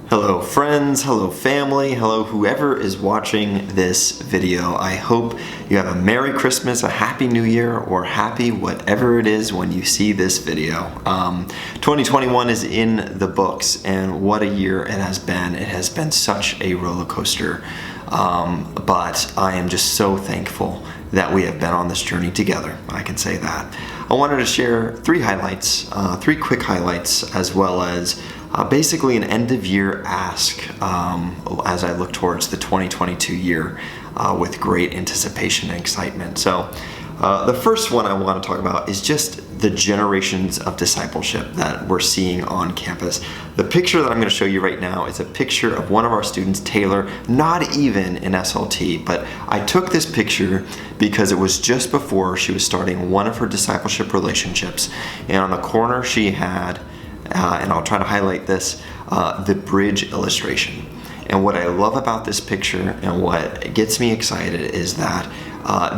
Hello friends, hello family, hello whoever is watching this video. I hope you have a Merry Christmas, a Happy New Year, or happy whatever it is when you see this video. 2021 is in the books, and what a year it has been. It has been such a roller coaster, but I am just so thankful that we have been on this journey together. I can say that. I wanted to share three quick highlights, as well as basically an end of year ask as I look towards the 2022 year with great anticipation and excitement. So the first one I want to talk about is just the generations of discipleship that we're seeing on campus. The picture that I'm going to show you right now is a picture of one of our students, Taylor, not even in SLT, but I took this picture because it was just before she was starting one of her discipleship relationships, and on the corner she had and I'll try to highlight this, the bridge illustration. And what I love about this picture and what gets me excited is that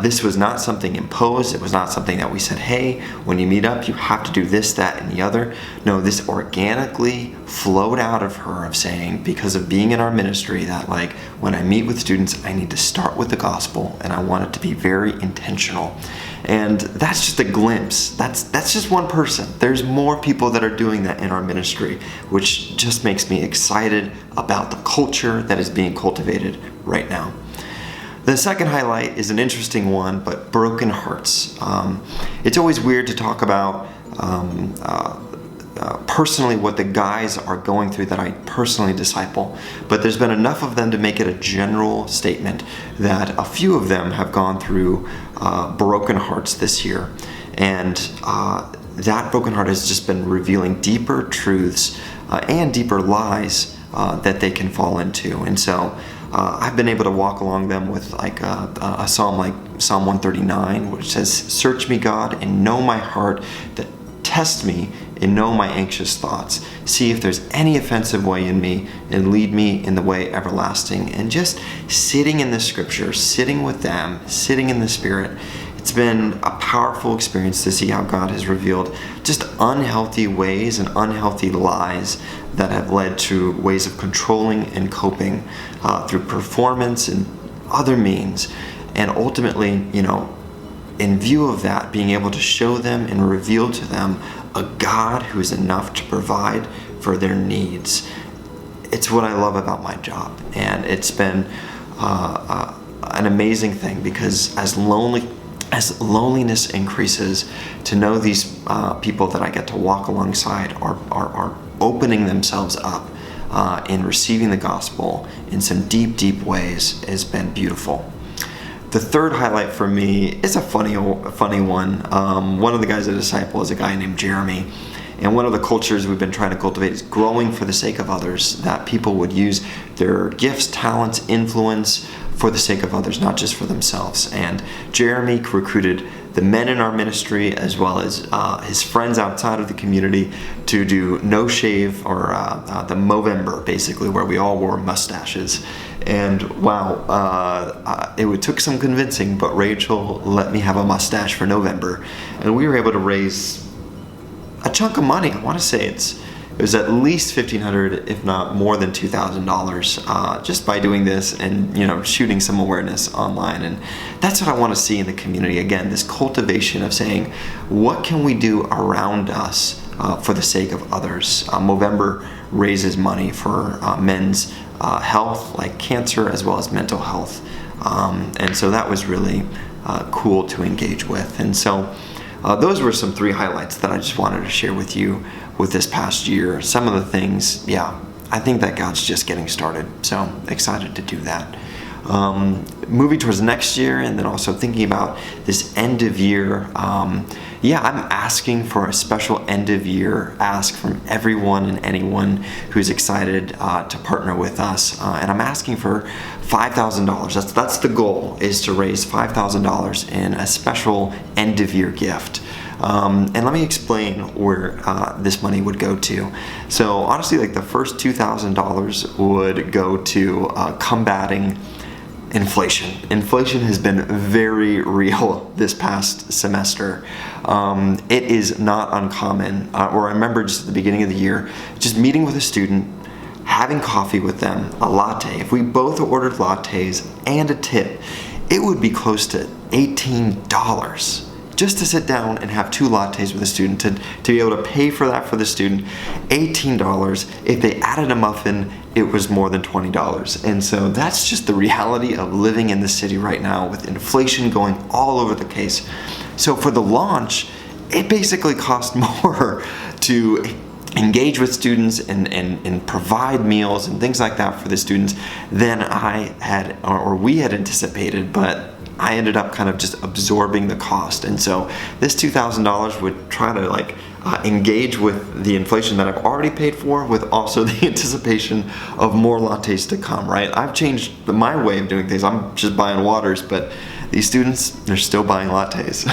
this was not something imposed. It was not something that we said, hey, when you meet up, you have to do this, that, and the other. No, this organically flowed out of her of saying, because of being in our ministry, that like when I meet with students, I need to start with the gospel, and I want it to be very intentional. And that's just a glimpse. That's just one person. There's more people that are doing that in our ministry, which just makes me excited about the culture that is being cultivated right now. The second highlight is an interesting one, but broken hearts. It's always weird to talk about personally what the guys are going through that I personally disciple, but there's been enough of them to make it a general statement that a few of them have gone through broken hearts this year, and that broken heart has just been revealing deeper truths and deeper lies that they can fall into. And so I've been able to walk along them with like a psalm like Psalm 139, which says, "Search me, God, and know my heart, that test me and know my anxious thoughts. See if there's any offensive way in me, and lead me in the way everlasting." And just sitting in the scripture, sitting with them, sitting in the Spirit, it's been a powerful experience to see how God has revealed just unhealthy ways and unhealthy lies that have led to ways of controlling and coping through performance and other means. And ultimately, in view of that, being able to show them and reveal to them a God who is enough to provide for their needs. It's what I love about my job, and it's been an amazing thing, because as loneliness increases, to know these people that I get to walk alongside are opening themselves up in receiving the gospel in some deep ways has been beautiful. The third highlight for me is a funny one. One of the guys I disciple is a guy named Jeremy. And one of the cultures we've been trying to cultivate is growing for the sake of others, that people would use their gifts, talents, influence for the sake of others, not just for themselves. And Jeremy recruited the men in our ministry, as well as his friends outside of the community, to do no shave, or the Movember, basically, where we all wore mustaches. And wow, it took some convincing, but Rachel let me have a mustache for November, and we were able to raise a chunk of money. I want to say it was at least $1,500, if not more than $2,000, just by doing this and shooting some awareness online. And that's what I want to see in the community. Again, this cultivation of saying, what can we do around us for the sake of others? Movember raises money for men's health, like cancer, as well as mental health. And so that was really cool to engage with. And so those were some three highlights that I just wanted to share with you with this past year. Some of the things, I think that God's just getting started. So excited to do that. Moving towards next year, and then also thinking about this end of year. I'm asking for a special end of year ask from everyone and anyone who's excited to partner with us. And I'm asking for $5,000. That's the goal, is to raise $5,000 in a special end of year gift. And let me explain where this money would go to. So honestly, like the first $2,000 would go to combating inflation. Inflation has been very real this past semester. It is not uncommon, or I remember just at the beginning of the year, just meeting with a student, having coffee with them, a latte. If we both ordered lattes and a tip, it would be close to $18 just to sit down and have 2 lattes with a student, to be able to pay for that for the student. $18. If they added a muffin, it was more than $20. And so that's just the reality of living in the city right now with inflation going all over the case. So for the launch, it basically cost more to engage with students and provide meals and things like that for the students than I had or we had anticipated, but I ended up kind of just absorbing the cost. And so this $2,000 would try to engage with the inflation that I've already paid for, with also the anticipation of more lattes to come, right? I've changed my way of doing things. I'm just buying waters, but these students, they're still buying lattes.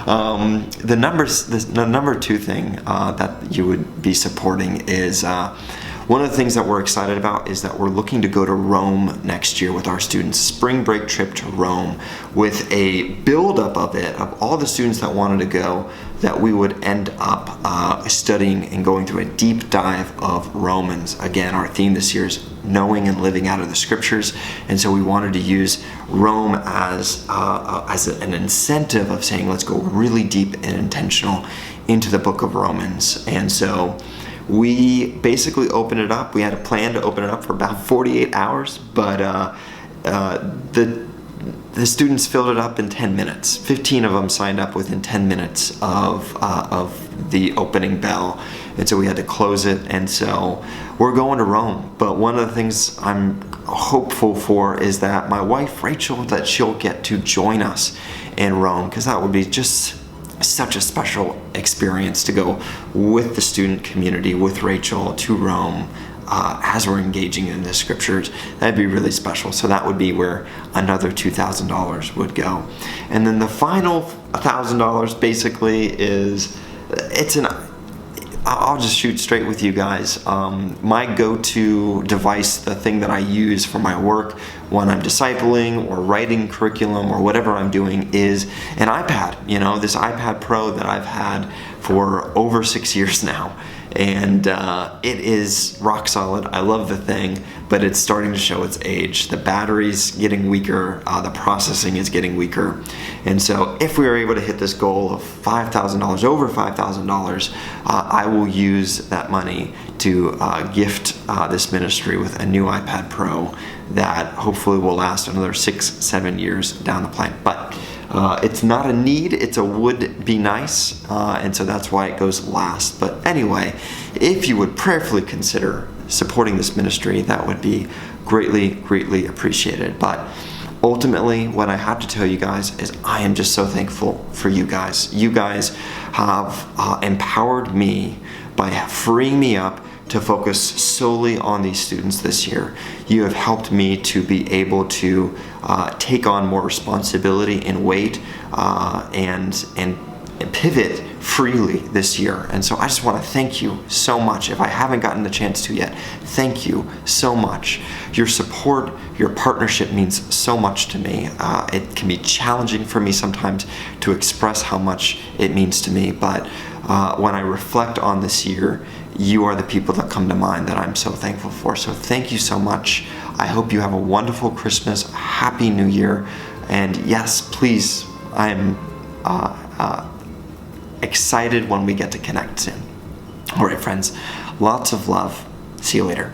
The number 2 thing that you would be supporting is one of the things that we're excited about is that we're looking to go to Rome next year with our students. Spring break trip to Rome, with a buildup of it, of all the students that wanted to go, that we would end up studying and going through a deep dive of Romans. Again, our theme this year is knowing and living out of the scriptures, and so we wanted to use Rome as an incentive of saying, let's go really deep and intentional into the book of Romans. And so we basically opened it up. We had a plan to open it up for about 48 hours, but the students filled it up in 10 minutes. 15 of them signed up within 10 minutes of the opening bell, and so we had to close it. And so we're going to Rome. But one of the things I'm hopeful for is that my wife Rachel, that she'll get to join us in Rome, because that would be just such a special experience to go with the student community, with Rachel, to Rome as we're engaging in the scriptures. That'd be really special. So that would be where another $2,000 would go. And then the final $1,000 basically is, I'll just shoot straight with you guys. My go-to device, the thing that I use for my work when I'm discipling or writing curriculum or whatever I'm doing, is an iPad. This iPad Pro that I've had for over 6 years now. And it is rock solid. I love the thing, but it's starting to show its age. The battery's getting weaker, the processing is getting weaker. And so if we are able to hit this goal of $5,000, over $5,000, I will use that money to gift this ministry with a new iPad Pro that hopefully will last another 6-7 years down the line. But it's not a need, it's a would be nice, and so that's why it goes last. But anyway, if you would prayerfully consider supporting this ministry, that would be greatly, greatly appreciated. But ultimately, what I have to tell you guys is I am just so thankful for you guys. You guys have empowered me by freeing me up to focus solely on these students this year. You have helped me to be able to take on more responsibility and weight and pivot freely this year. And so I just want to thank you so much. If I haven't gotten the chance to yet, thank you so much. Your support, your partnership means so much to me. It can be challenging for me sometimes to express how much it means to me, but when I reflect on this year, you are the people that come to mind that I'm so thankful for. So thank you so much. I hope you have a wonderful Christmas, Happy New Year, and yes, please, I am excited when we get to connect soon. All right, friends, lots of love. See you later.